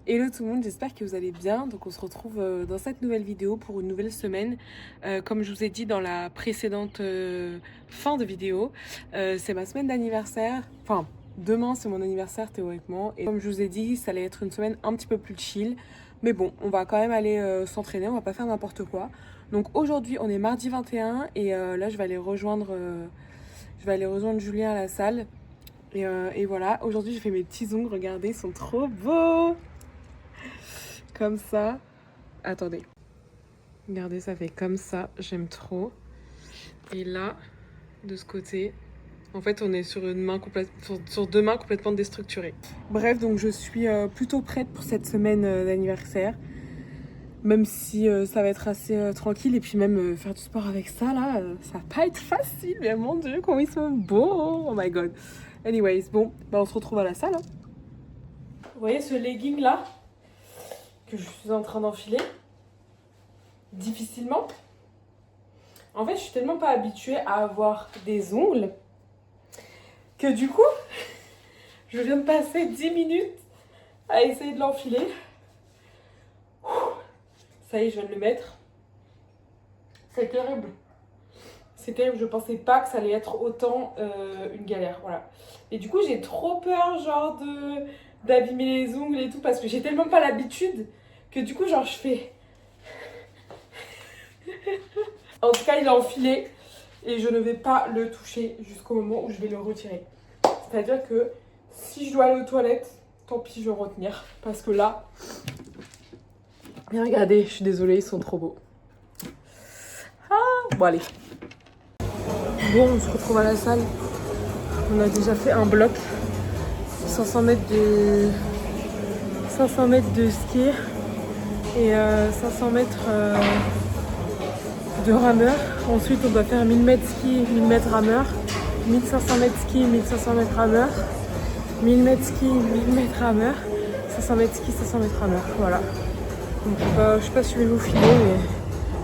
Hello tout le monde, j'espère que vous allez bien. Donc on se retrouve dans cette nouvelle vidéo pour une nouvelle semaine. Comme je vous ai dit dans la précédente fin de vidéo, c'est ma semaine d'anniversaire. Enfin, demain c'est mon anniversaire théoriquement. Et comme je vous ai dit, ça allait être une semaine un petit peu plus chill. Mais bon, on va quand même aller s'entraîner, on va pas faire n'importe quoi. Donc aujourd'hui on est mardi 21 et là je vais aller rejoindre Julien à la salle. Et voilà, aujourd'hui j'ai fait mes petits ongles, regardez, ils sont trop beaux! Comme ça. Attendez. Regardez, ça fait comme ça. J'aime trop. Et là, de ce côté, en fait, on est sur sur deux mains complètement déstructurées. Bref, donc je suis plutôt prête pour cette semaine d'anniversaire. Même si ça va être assez tranquille. Et puis même faire du sport avec ça, là, ça va pas être facile. Mais mon Dieu, comment ils sont beaux! Oh my god. Anyways, bon, bah on se retrouve à la salle. Hein. Vous voyez ce legging là que je suis en train d'enfiler difficilement. En fait, je suis tellement pas habituée à avoir des ongles que du coup, je viens de passer 10 minutes à essayer de l'enfiler. Ça y est, je viens de le mettre. C'est terrible. C'est terrible, je pensais pas que ça allait être autant une galère, voilà. Et du coup, j'ai trop peur, genre, d'abîmer les ongles et tout, parce que j'ai tellement pas l'habitude que du coup, genre, je fais... En tout cas, il est enfilé et je ne vais pas le toucher jusqu'au moment où je vais le retirer. C'est-à-dire que si je dois aller aux toilettes, tant pis, je vais retenir. Parce que là... Et regardez, je suis désolée, ils sont trop beaux. Ah, bon, allez. Bon, on se retrouve à la salle. On a déjà fait un bloc. 500 mètres de ski et 500 mètres de rameur. Ensuite, on doit faire 1000 mètres ski, 1000 mètres rameur, 1500 mètres ski, 1500 mètres rameur, 1000 mètres ski, 1000 mètres rameur, 500 mètres ski, 500 mètres rameur. Voilà. Donc, je sais pas si je vais vous filmer, mais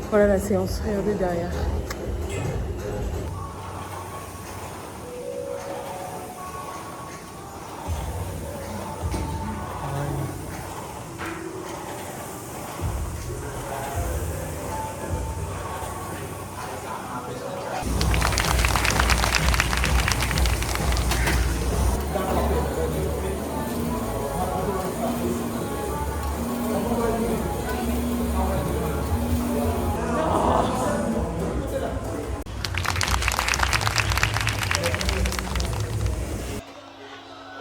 voilà la séance. Regardez derrière.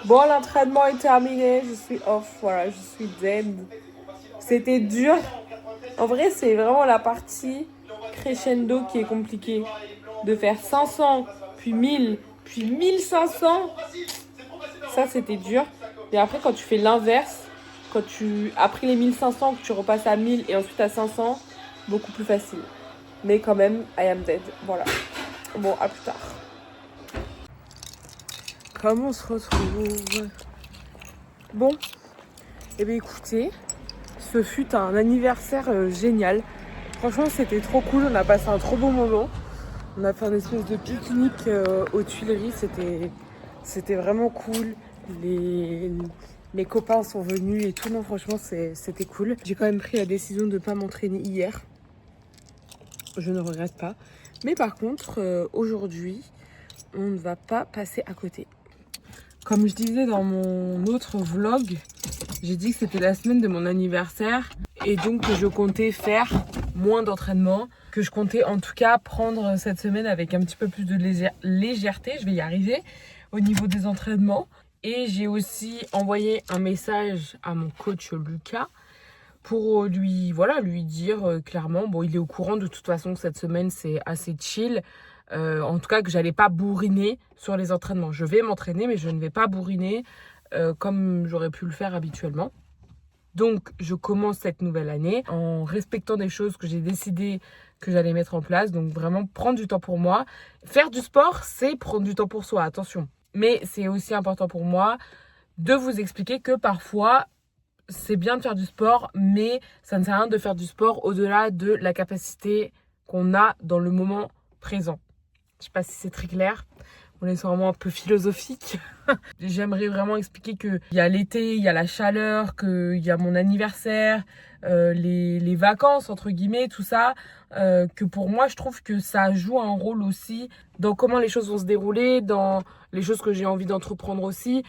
Bon, l'entraînement est terminé, je suis off, voilà, je suis dead. C'était dur. En vrai, c'est vraiment la partie crescendo qui est compliquée. De faire 500, puis 1000, puis 1500, ça c'était dur. Et après, quand tu fais l'inverse, après les 1500, que tu repasses à 1000 et ensuite à 500, beaucoup plus facile. Mais quand même, I am dead. Voilà. Bon, à plus tard. Comment on se retrouve? Bon, eh bien écoutez, ce fut un anniversaire génial. Franchement, c'était trop cool, on a passé un trop bon moment. On a fait une espèce de pique-nique aux Tuileries, c'était vraiment cool. Mes copains sont venus et tout, non franchement c'était cool. J'ai quand même pris la décision de ne pas m'entraîner hier. Je ne regrette pas. Mais par contre, aujourd'hui, on ne va pas passer à côté. Comme je disais dans mon autre vlog, j'ai dit que c'était la semaine de mon anniversaire et donc que je comptais faire moins d'entraînement, que je comptais en tout cas prendre cette semaine avec un petit peu plus de légèreté, je vais y arriver au niveau des entraînements. Et j'ai aussi envoyé un message à mon coach Lucas pour lui dire clairement, bon, il est au courant de toute façon que cette semaine c'est assez chill. En tout cas que j'allais pas bourriner sur les entraînements. Je vais m'entraîner mais je ne vais pas bourriner comme j'aurais pu le faire habituellement. Donc je commence cette nouvelle année en respectant des choses que j'ai décidé que j'allais mettre en place. Donc vraiment prendre du temps pour moi. Faire du sport, c'est prendre du temps pour soi, attention. Mais c'est aussi important pour moi de vous expliquer que parfois c'est bien de faire du sport, mais ça ne sert à rien de faire du sport au-delà de la capacité qu'on a dans le moment présent. Je sais pas si c'est très clair. On est vraiment un peu philosophique. J'aimerais vraiment expliquer qu'il y a l'été, il y a la chaleur, qu'il y a mon anniversaire, les vacances, entre guillemets, tout ça. Que pour moi, je trouve que ça joue un rôle aussi dans comment les choses vont se dérouler, dans les choses que j'ai envie d'entreprendre aussi.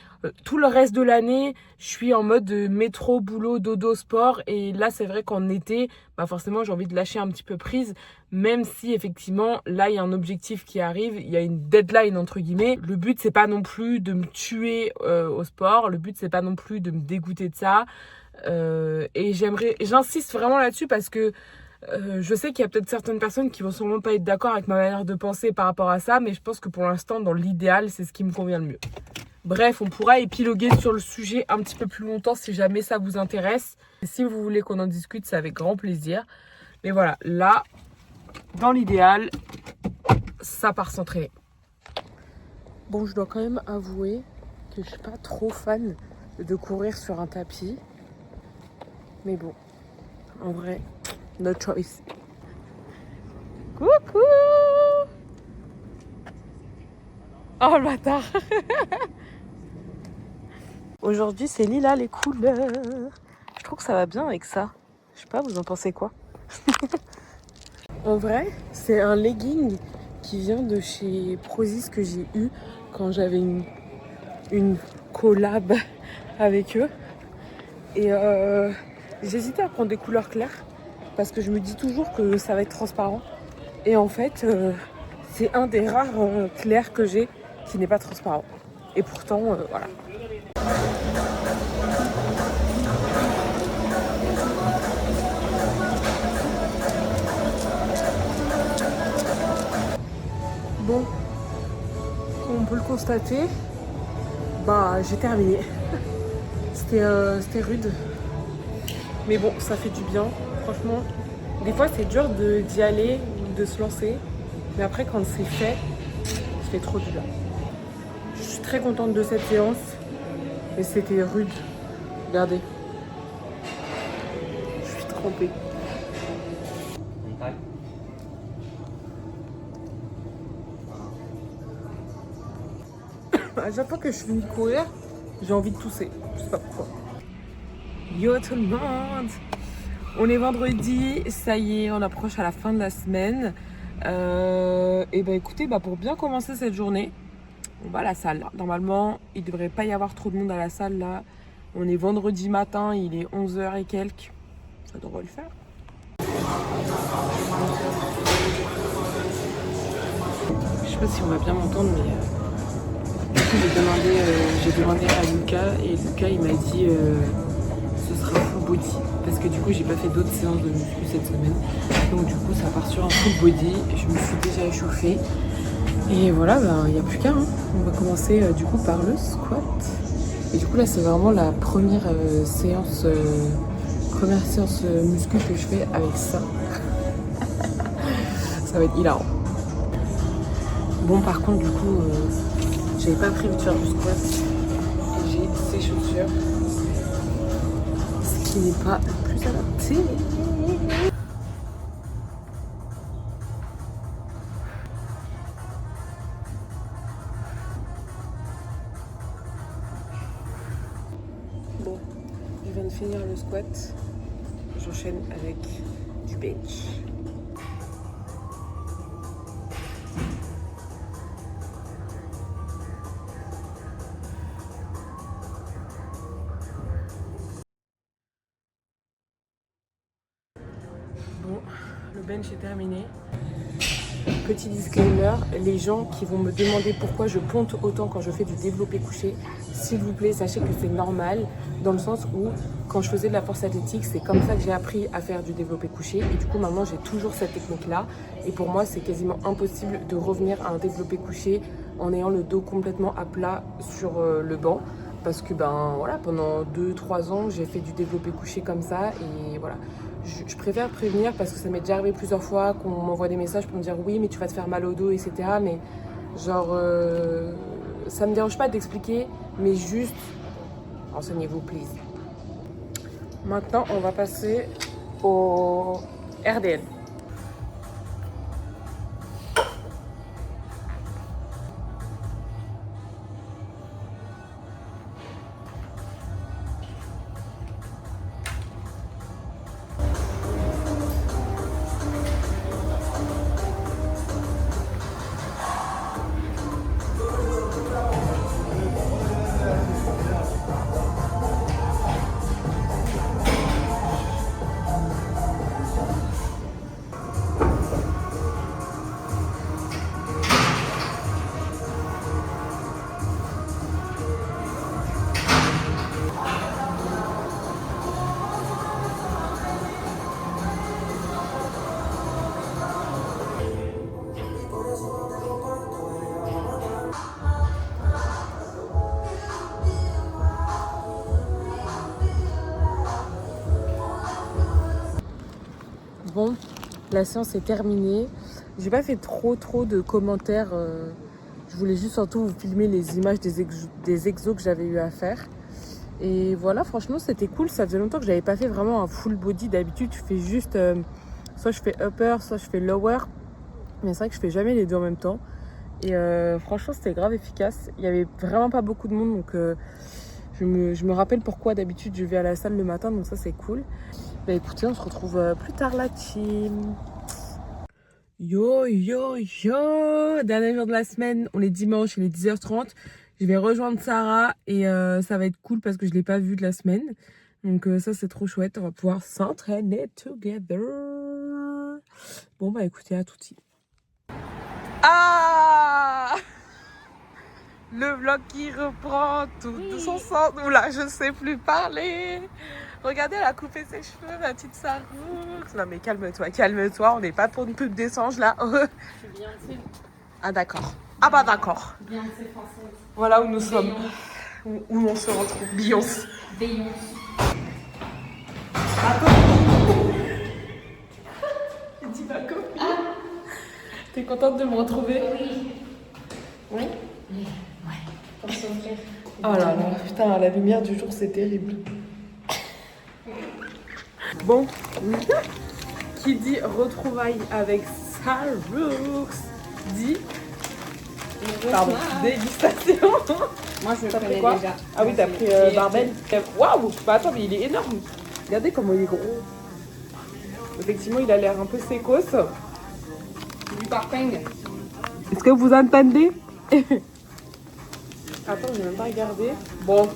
Tout le reste de l'année, je suis en mode métro, boulot, dodo, sport. Et là, c'est vrai qu'en été, bah forcément, j'ai envie de lâcher un petit peu prise. Même si, effectivement, là, il y a un objectif qui arrive. Il y a une deadline, entre guillemets. Le but, c'est pas non plus de me tuer au sport. Le but, c'est pas non plus de me dégoûter de ça. Et j'insiste vraiment là-dessus parce que je sais qu'il y a peut-être certaines personnes qui vont sûrement pas être d'accord avec ma manière de penser par rapport à ça, mais je pense que pour l'instant, dans l'idéal, c'est ce qui me convient le mieux. Bref, on pourra épiloguer sur le sujet un petit peu plus longtemps si jamais ça vous intéresse. Et si vous voulez qu'on en discute, c'est avec grand plaisir. Mais voilà, là, dans l'idéal, ça part s'entraîner. Bon, je dois quand même avouer que je suis pas trop fan de courir sur un tapis. Mais bon, en vrai, no choice. Coucou! Oh le bâtard! Aujourd'hui, c'est lilas les couleurs. Je trouve que ça va bien avec ça. Je sais pas, vous en pensez quoi? En vrai, c'est un legging qui vient de chez Prozis que j'ai eu quand j'avais une collab avec eux. Et j'hésitais à prendre des couleurs claires parce que je me dis toujours que ça va être transparent. Et en fait, c'est un des rares clairs que j'ai qui n'est pas transparent. Et pourtant, voilà. Bon, comme on peut le constater, bah j'ai terminé. C'était rude. Mais bon, ça fait du bien. Franchement, des fois c'est dur d'y aller, de se lancer. Mais après, quand c'est fait, ça fait trop du bien. Je suis très contente de cette séance. Mais c'était rude. Regardez. Je suis trempée. À chaque fois que je finis de courir, j'ai envie de tousser. Je sais pas pourquoi. Yo tout le monde! On est vendredi, ça y est, on approche à la fin de la semaine. Et bah écoutez, pour bien commencer cette journée, on va à la salle. Normalement, il ne devrait pas y avoir trop de monde à la salle là. On est vendredi matin, il est 11h et quelques. Ça devrait le faire. Je sais pas si on va bien m'entendre, mais du coup j'ai demandé à Lucas et Lucas il m'a dit ce sera full body parce que du coup j'ai pas fait d'autres séances de muscu cette semaine, donc du coup ça part sur un full body. Je me suis déjà échauffée et voilà, il n'y a plus qu'à hein. On va commencer du coup par le squat et du coup là c'est vraiment la première séance muscu que je fais avec ça. Ça va être hilarant. Bon, par contre, du coup, j'avais pas prévu de faire du squat. Et j'ai ces chaussures. Ce qui n'est pas le plus adapté. Bon, je viens de finir le squat. J'enchaîne avec du bench. Bon, le bench est terminé. Petit disclaimer, les gens qui vont me demander pourquoi je ponte autant quand je fais du développé couché, s'il vous plaît, sachez que c'est normal, dans le sens où quand je faisais de la force athlétique, c'est comme ça que j'ai appris à faire du développé couché. Et du coup, maintenant, j'ai toujours cette technique-là. Et pour moi, c'est quasiment impossible de revenir à un développé couché en ayant le dos complètement à plat sur le banc. Parce que voilà, pendant 2-3 ans, j'ai fait du développé couché comme ça. Et voilà. Je préfère prévenir parce que ça m'est déjà arrivé plusieurs fois qu'on m'envoie des messages pour me dire oui mais tu vas te faire mal au dos etc. Mais genre ça me dérange pas d'expliquer mais juste renseignez-vous please. Maintenant on va passer au RDL. Bon, la séance est terminée. J'ai pas fait trop de commentaires. Je voulais juste surtout vous filmer les images des exos que j'avais eu à faire. Et voilà, franchement, c'était cool. Ça faisait longtemps que j'avais pas fait vraiment un full body. D'habitude, je fais juste... soit je fais upper, soit je fais lower. Mais c'est vrai que je fais jamais les deux en même temps. Et franchement, c'était grave efficace. Il y avait vraiment pas beaucoup de monde. Donc, je me rappelle pourquoi d'habitude je vais à la salle le matin. Donc ça, c'est cool. Bah écoutez, on se retrouve plus tard la team. Yo, dernier jour de la semaine, on est dimanche, il est 10h30. Je vais rejoindre Sarah et ça va être cool parce que je ne l'ai pas vue de la semaine. Donc ça, c'est trop chouette. On va pouvoir s'entraîner together. Bon, bah écoutez, à tout de suite. Ah! Le vlog qui reprend tout son sens. Oula, je ne sais plus parler. Regardez, elle a coupé ses cheveux, ma petite Sarah. Non mais calme-toi, on n'est pas pour une pub d'essence là. Je suis Beyoncé. Ah d'accord. Ah bah d'accord. Beyoncé française. Voilà où nous sommes. Où on se retrouve. Beyoncé. Dis ma copine. Ah. T'es contente de me retrouver? Oui. Oui. Comme son frère. Oh là là, putain, la lumière du jour, c'est terrible. Bon, qui dit retrouvailles avec Sarah dit dégustation. Moi je le connais déjà. Ah oui, t'as pris Barbel. Waouh! Bah attends, mais il est énorme. Regardez comment il est gros. Effectivement, il a l'air un peu sécos. Du parfum. Est-ce que vous entendez? Attends, j'ai même pas regardé. Bon,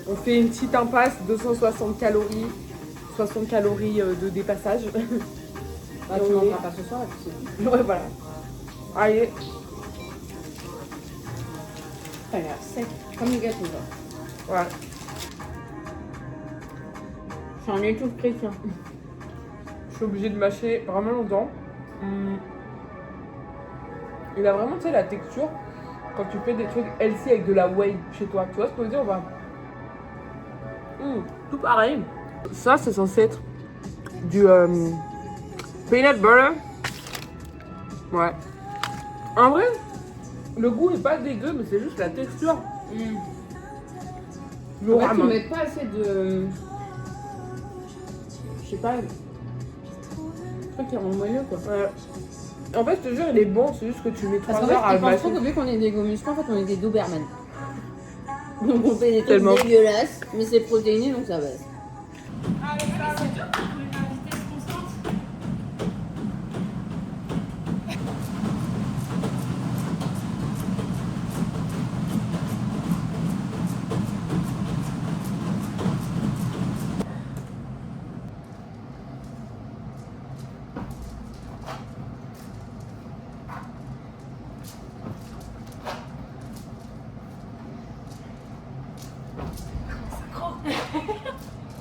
on fait une petite impasse, 260 calories. 60 calories de dépassage. Bah, tu mangeras pas ce soir. Ouais, voilà. Allez. Ça a l'air sec, comme le gâteau. Là. Ouais. C'est un étau chrétien. Je suis obligée de mâcher vraiment longtemps. Il a vraiment, tu sais, la texture quand tu fais des trucs healthy avec de la whey chez toi. Tu vois ce que je veux dire ou pas? Tout pareil. Ça, c'est censé être du peanut butter. Ouais. En vrai, le goût est pas dégueu, mais c'est juste la texture. En fait, ils mettent pas assez de... Je sais pas... Je crois qu'il rend moelleux, quoi. Ouais. En fait, je te jure, il est bon, c'est juste que tu mets 3 heures à le le mâcher. mâcher. Parce que vu qu'on est des gommus, en fait, on est des Doberman. Donc on fait des trucs Tellement dégueulasses, mais c'est protéiné, donc ça va.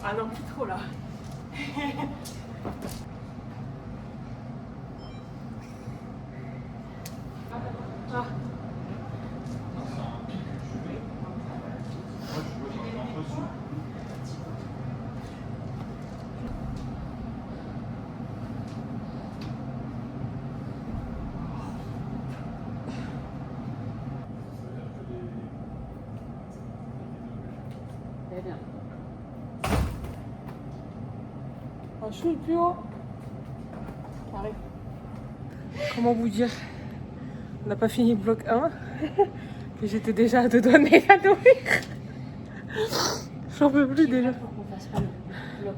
Ah non, plus trop là. Ah. Très bien. Je suis le plus haut. Carré. Comment vous dire? On n'a pas fini le bloc 1. Que j'étais déjà à 2 doigts de m'évanouir. J'en peux plus déjà. Pour qu'on fasse pas le bloc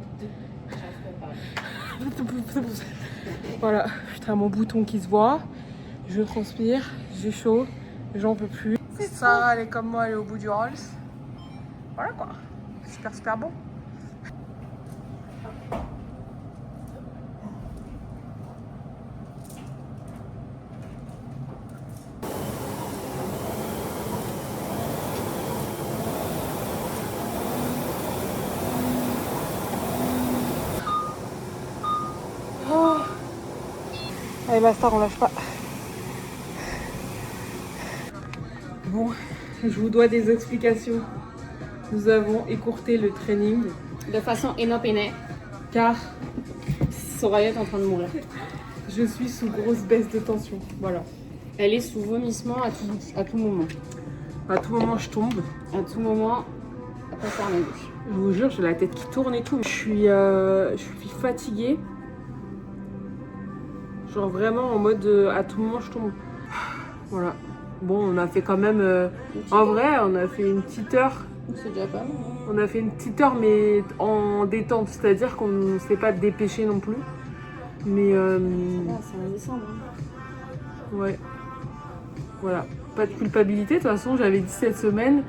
2. Voilà, putain, mon bouton qui se voit. Je transpire, j'ai chaud, j'en peux plus. Sarah, elle est comme moi, elle est au bout du Rolls. Voilà quoi. Super bon. Oh. Allez, ma star, on lâche pas. Bon, je vous dois des explications. Nous avons écourté le training De façon inopinée. car Soraya est en train de mourir. Je suis sous grosse baisse de tension. Voilà. Elle est sous vomissement à tout moment. À tout moment, je tombe. À tout moment, elle passe par la bouche. Je vous jure, j'ai la tête qui tourne et tout. Je suis fatiguée. Genre vraiment en mode à tout moment, je tombe. Voilà. Bon, on a fait quand même... en vrai, on a fait une petite heure. C'est déjà pas mal. On a fait une petite heure, mais en détente. C'est-à-dire qu'on ne s'est pas dépêché non plus. Mais... Ah, c'est en décembre. ouais. Voilà. Pas de culpabilité. De toute façon, j'avais dit cette semaine,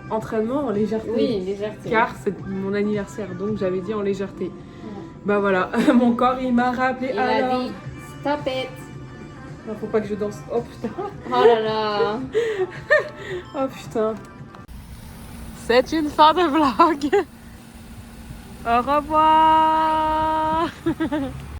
entraînement en légèreté. Oui, légèreté. Car c'est mon anniversaire, donc j'avais dit en légèreté. Bah voilà, mon corps il m'a rappelé. Il a dit stop it. Non, faut pas que je danse. Oh putain. Oh là là. Oh putain. C'est une fin de vlog. Au revoir.